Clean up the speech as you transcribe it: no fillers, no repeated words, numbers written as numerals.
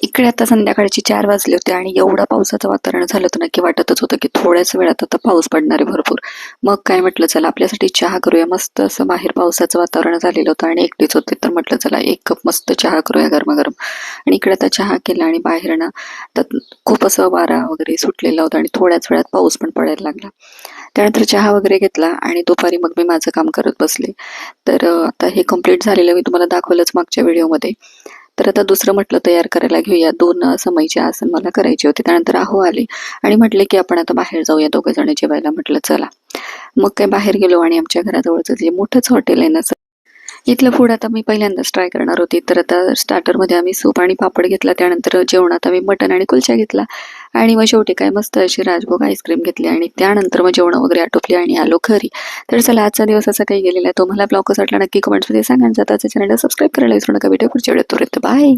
इकडे आता संध्याकाळची 4 वाजले होते आणि एवढं पावसाचं वातावरण झालं होतं ना, की वाटतच होतं की थोड्याच वेळात आता पाऊस पडणार आहे भरपूर. मग काय म्हटलं चला आपल्यासाठी चहा करूया. मस्त असं बाहेर पावसाचं वातावरण झालेलं होतं आणि एकटीच होते, तर म्हटलं चला 1 कप मस्त चहा करूया गरमागरम. आणि इकडे आता चहा केला आणि बाहेर ना तर खूप असं वारा वगैरे सुटलेला होता आणि थोड्याच वेळात पाऊस पण पडायला लागला. त्यानंतर चहा वगैरे घेतला आणि दुपारी मग मी माझं काम करत बसले. तर आता हे कंप्लीट झालेलं मी तुम्हाला दाखवलंच मागच्या व्हिडिओमध्ये. तर आता दुसरं म्हटलं तयार करायला घेऊया. 2 समईचे आसन मला करायचे होते. त्यानंतर अहो आले आणि म्हटले, की आपण आता बाहेर जाऊया दोघे जण जेवायला. म्हटलं चला. मग काय बाहेर गेलो आणि आमच्या घराजवळचं जे मोठंच हॉटेल आहे ना, इथलं फूड आता मी पहिल्यांदाच ट्राय करणार होती. तर आता स्टार्टरमध्ये आम्ही सूप आणि पापड घेतला. त्यानंतर जेवणात आम्ही मटण आणि कुलचा घेतला आणि मग शेवटी काय मस्त अशी राजभोग आईस्क्रीम घेतली आणि त्यानंतर मग जेवण वगैरे आटोपली आणि आलो घरी. तर चला आजचा दिवस असा काही गेलेला आहे. तुम्हाला ब्लॉग कसा वाटला नक्की कमेंट्समध्ये सांगा. जाता चॅनलला सबस्क्राईब करायला विसरू नका. भेटूया पुढच्या व्हिडिओत. बाय.